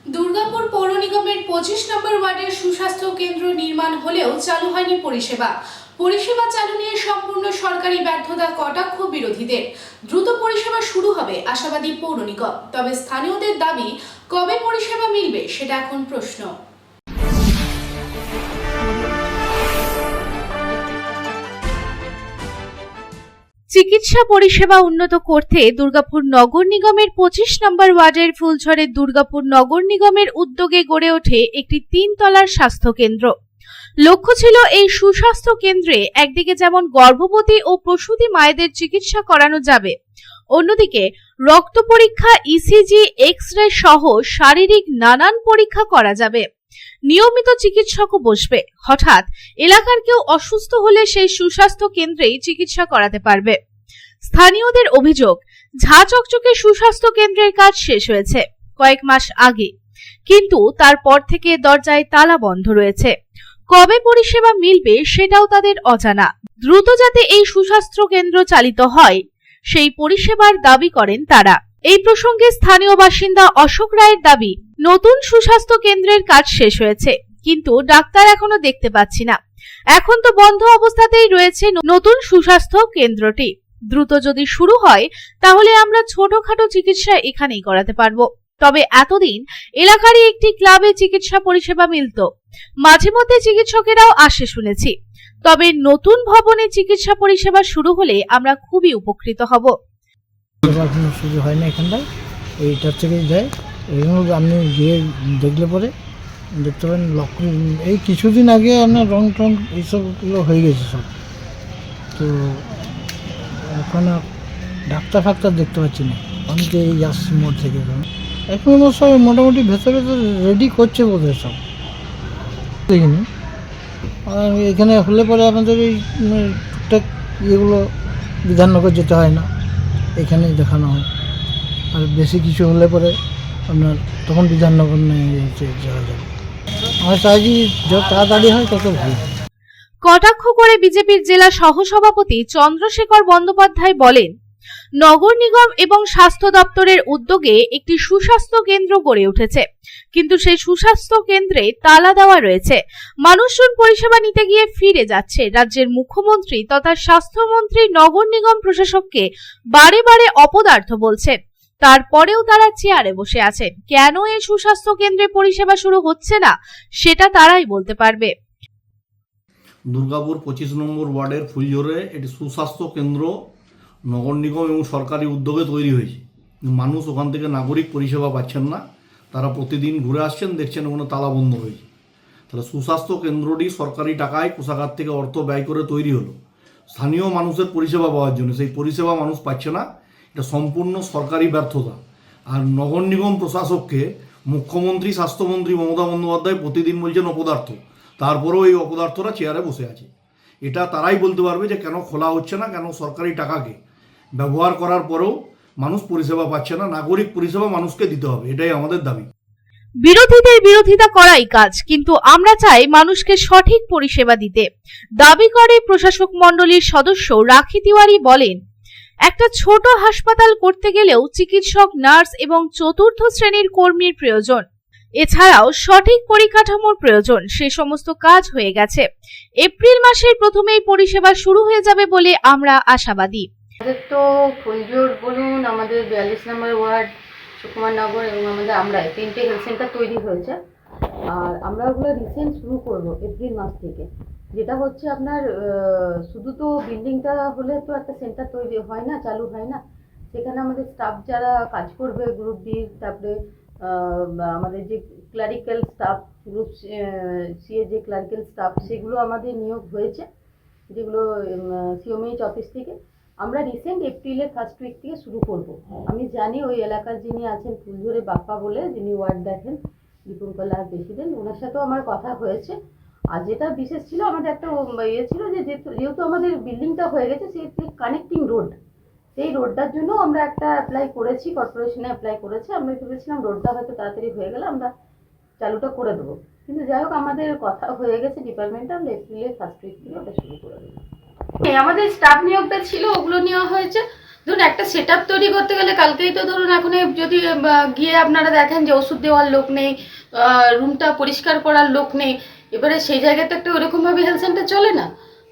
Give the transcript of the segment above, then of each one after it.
দুর্গাপুর পৌর নিগমের 25 নম্বর ওয়ার্ডের সুস্বাস্থ্য কেন্দ্র নির্মাণ হলেও চালু হয়নি পরিষেবা। পরিষেবা চালু নিয়ে সম্পূর্ণ সরকারি ব্যর্থতা কটাক্ষ বিরোধীদের। দ্রুত পরিষেবা শুরু হবে আশাবাদী পৌর নিগম, তবে স্থানীয়দের দাবি কবে পরিষেবা মিলবে সেটা এখন প্রশ্ন। চিকিৎসা পরিষেবা উন্নত করতে দুর্গাপুর নগর নিগমের 25 নম্বর ওয়ার্ডের ফুলঝড়ের দুর্গাপুর নগর নিগমের উদ্যোগে গড়ে ওঠে একটি 3 তলার স্বাস্থ্য কেন্দ্র। লক্ষ্য ছিল এই সুস্বাস্থ্য কেন্দ্রে একদিকে যেমন গর্ভবতী ও প্রসূতি মায়েদের চিকিৎসা করানো যাবে, অন্যদিকে রক্ত পরীক্ষা, ইসিজি, এক্স-রে সহ শারীরিক নানান পরীক্ষা করা যাবে। নিয়মিত চিকিৎসকও বসবে। হঠাৎ এলাকার কেউ অসুস্থ হলে সেই সুস্বাস্থ্য কেন্দ্রেই চিকিৎসা করাতে পারবে। স্থানীয়দের অভিযোগ, ঝা চকচকে সুস্বাস্থ্য কেন্দ্রের কাজ শেষ হয়েছে কয়েক মাস আগে, কিন্তু তারপর থেকে দরজায় তালা বন্ধ রয়েছে। কবে পরিষেবা মিলবে সেটাও তাদের অজানা। দ্রুত যাতে এই সুস্বাস্থ্য কেন্দ্র চালিত হয় সেই পরিষেবার দাবি করেন তারা। এই প্রসঙ্গে স্থানীয় বাসিন্দা অশোক রায়ের দাবি, নতুন সুস্বাস্থ্য কেন্দ্রের কাজ শেষ হয়েছে, কিন্তু ডাক্তার এখনো দেখতে পাচ্ছি না। এখন তো বন্ধ অবস্থাতেই রয়েছে নতুন সুস্বাস্থ্য কেন্দ্রটি। দ্রুত যদি শুরু হয় তাহলে আমরা ছোটখাটো চিকিৎসা এখানেই করাতে পারবো। তবে এতদিন এলাকারই একটি ক্লাবে চিকিৎসা পরিষেবা মিলত, মাঝে মধ্যে চিকিৎসকেরাও আসে শুনেছি। তবে নতুন ভবনে চিকিৎসা পরিষেবা শুরু হলে আমরা খুবই উপকৃত হব। এখনো শুরু হয় না এখানটায়, এইটার থেকেই যায়। এগুলো আপনি গিয়ে দেখলে পরে দেখতে পারেন। এই কিছুদিন আগে আপনার রং টং এইসবগুলো হয়ে গেছে সব। তো এখন আর ডাক্তার ফাক্তার দেখতে পাচ্ছি না, অনেকে এই আসছে মোড় থেকে। এখন সব মোটামুটি ভেতরে তো রেডি করছে বোধহয় সব, দেখিনি। আর এখানে হলে পরে আপনাদের এই টুকটাক ইয়েগুলো বিধাননগর যেতে হয় না, এখানেই দেখানো হয়। আর বেশি কিছু হলে পরে আপনার তখন বিধাননগর নিয়ে যাওয়া যাবে। আমার চাইছি যত তাড়াতাড়ি হয় তত ভালো। কটাক্ষ করে বিজেপির জেলা সহসভাপতি চন্দ্রশেখর বন্দ্যোপাধ্যায় বলেন, নগর নিগম এবং স্বাস্থ্য দপ্তরের উদ্যোগে একটি সুস্বাস্থ্য কেন্দ্র গড়ে উঠেছে, কিন্তু সেই সুস্বাস্থ্য কেন্দ্রে তালা দেওয়া রয়েছে। মানুষজন পরিষেবা নিতে গিয়ে ফিরে যাচ্ছে। রাজ্যের মুখ্যমন্ত্রী তথা স্বাস্থ্যমন্ত্রী নগর নিগম প্রশাসককে বারে বারে অপদার্থ বলছেন, তারপরেও তারা চেয়ারে বসে আছেন। কেন এই সুস্বাস্থ্য কেন্দ্রে পরিষেবা শুরু হচ্ছে না সেটা তারাই বলতে পারবে। দুর্গাপুর 25 নম্বর ওয়ার্ডের ফুলঝোরে একটি সুস্বাস্থ্য কেন্দ্র নগর নিগম এবং সরকারি উদ্যোগে তৈরি হয়েছে। মানুষ ওখান থেকে নাগরিক পরিষেবা পাচ্ছেন না, তারা প্রতিদিন ঘুরে আসছেন, দেখছেন ওখানে তালা বন্ধ হয়েছে। তাহলে সুস্বাস্থ্য কেন্দ্রটি সরকারি টাকায় কোষাগার থেকে অর্থ ব্যয় করে তৈরি হলো স্থানীয় মানুষের পরিষেবা পাওয়ার জন্য। সেই পরিষেবা মানুষ পাচ্ছে না, এটা সম্পূর্ণ সরকারি ব্যর্থতা। আর নগর নিগম প্রশাসককে মুখ্যমন্ত্রী, স্বাস্থ্যমন্ত্রী মমতা বন্দ্যোপাধ্যায় প্রতিদিন বলছেন অপদার্থ, তারপরেও এই অপদার্থরা চেয়ারে বসে আছে। এটা তারাই বলতে পারবে যে কেন খোলা হচ্ছে না, কেন সরকারি টাকাকে ব্যবহার করার পরেও মানুষ পরিষেবা পাচ্ছে না। নাগরিক পরিষেবা মানুষকে দিতে হবে, এটাই আমাদের দাবি। বিরোধীদের বিরোধিতা করাই কাজ, কিন্তু আমরা চাই মানুষকে সঠিক পরিষেবা দিতে, দাবি করে প্রশাসক মণ্ডলীর সদস্য রাখি তিওয়ারি। বলেন, একটা ছোট হাসপাতাল করতে গেলেও চিকিৎসক, নার্স এবং চতুর্থ শ্রেণীর কর্মীর প্রয়োজন। এছাড়াও সঠিক পরিকাঠামোর প্রয়োজন। সে সমস্ত কাজ হয়ে গেছে। এপ্রিল মাসের প্রথমেই পরিষেবা শুরু হয়ে যাবে বলে আমরা আশাবাদী। আমাদের তো ফুলজোর বলুন, আমাদের 42 নম্বর ওয়ার্ড, সুকুমার নগর এবং আমরা 3টে হেলথ সেন্টার তৈরি হয়েছে। আর আমরা ওগুলো রিসেন্ট শুরু করব এপ্রিল মাস থেকে। যেটা হচ্ছে আপনার শুধু তো বিল্ডিংটা হলে তো একটা সেন্টার তৈরি হয় না, চালু হয় না। সেখানে আমাদের স্টাফ যারা কাজ করবে, গ্রুপ ডি, তারপরে আমাদের যে ক্লারিক্যাল স্টাফ, গ্রুপ সি এর যে ক্লারিক্যাল স্টাফ, সেগুলো আমাদের নিয়োগ হয়েছে, যেগুলো সিওমএইচ অফিস থেকে। আমরা রিসেন্ট এপ্রিলের ফার্স্ট উইক থেকে শুরু করব। আমি জানি ওই এলাকার যিনি আছেন ফুলঝোরে বাপ্পা বলে, যিনি ওয়ার্ড দেখেন, বিপুলকলার প্রেসিডেন্ট, ওনার সাথেও আমার কথা হয়েছে। আর যেটা বিশেষ ছিল, আমাদের একটা ইয়ে ছিল যে যেহেতু আমাদের বিল্ডিংটা হয়ে গেছে, সেই কানেক্টিং রোড, সেই রোডটার জন্য আমরা একটা অ্যাপ্লাই করেছি, কর্পোরেশনে অ্যাপ্লাই করেছে। আমরা ভেবেছিলাম রোডটা হয়তো তাড়াতাড়ি হয়ে গেলে আমরা চালুটা করে দেবো, কিন্তু যাই হোক আমাদের কথা হয়ে গেছে ডিপার্টমেন্টে, আমরা এপ্রিলের ফার্স্ট উইক থেকে ওটা শুরু করে দেবো। আমাদের স্টাফ নিয়োগটা ছিল, ওগুলো নেওয়া হয়েছে। ধরুন একটা সেট আপ তৈরি করতে গেলে কালকেই তো ধরুন এখন যদি গিয়ে আপনারা দেখেন যে ওষুধ দেওয়ার লোক নেই, রুমটা পরিষ্কার করার লোক নেই, এবারে সেই জায়গায় তো একটা ওরকমভাবে হেলথ সেন্টার চলে না।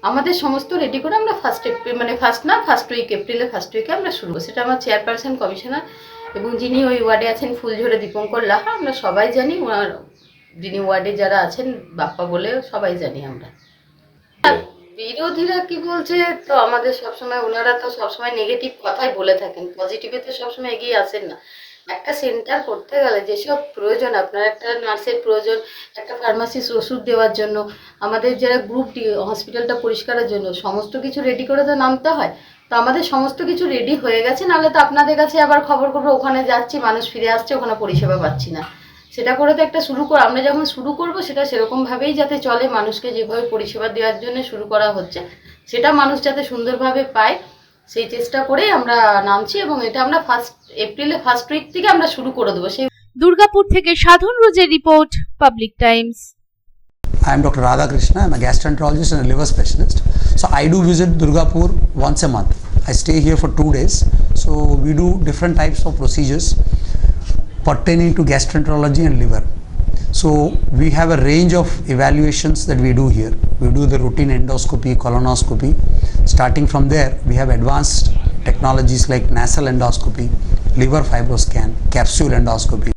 আমাদের সমস্ত রেডি করে আমরা ফার্স্ট উইক এপ্রিলের ফার্স্ট উইকে আমরা শুরু করবো। সেটা আমার চেয়ারপারসন কমিশনার এবং যিনি ওই ওয়ার্ডে আছেন ফুলঝোরে দীপঙ্কর লাহা, আমরা সবাই জানি, ওনার যিনি ওয়ার্ডে যারা আছেন বাপ্পা বলে সবাই জানি আমরা। বিরোধীরা কি বলছে, তো আমাদের সবসময় ওনারা তো সবসময় নেগেটিভ কথাই বলে থাকেন, পজিটিভে তো সবসময় এগিয়ে আসেন না। একটা সেন্টার করতে গেলে যেসব প্রয়োজন, আপনার একটা নার্সের প্রয়োজন, একটা ফার্মাসিস্ট ওষুধ দেওয়ার জন্য, আমাদের যারা গ্রুপ ডি হসপিটালটা পরিষ্কারের জন্য সমস্ত কিছু রেডি করে তো নামতে হয়। তো আমাদের সমস্ত কিছু রেডি হয়ে গেছে, নাহলে তো আপনাদের কাছে আবার খবর করবো ওখানে যাচ্ছি, মানুষ ফিরে আসছে, ওখানে পরিষেবা পাচ্ছি না। সেটা করে তো একটা আমরা যখন শুরু করব সেটা সেরকমভাবেই যাতে চলে, মানুষকে যেভাবে পরিষেবা দেওয়ার জন্য শুরু করা হচ্ছে সেটা মানুষ যাতে সুন্দরভাবে পায়, সেই চেষ্টা করেই আমরা নামছি। এবং এটা আমরা এপ্রিলের ফার্স্ট উইক থেকে আমরা শুরু করে দেবো। সেই দুর্গাপুর থেকে সাধন রোজের report, public Times. I am Dr. Radhakrishna. I am a gastroenterologist and a liver specialist. So I do visit Durgapur once a month. I stay here for 2 days. So we do different types of procedures pertaining to gastroenterology and liver. So we have a range of evaluations that we do here. We do the routine endoscopy, colonoscopy. Starting from there, we have advanced technologies like nasal endoscopy, liver fibroscan, capsule endoscopy,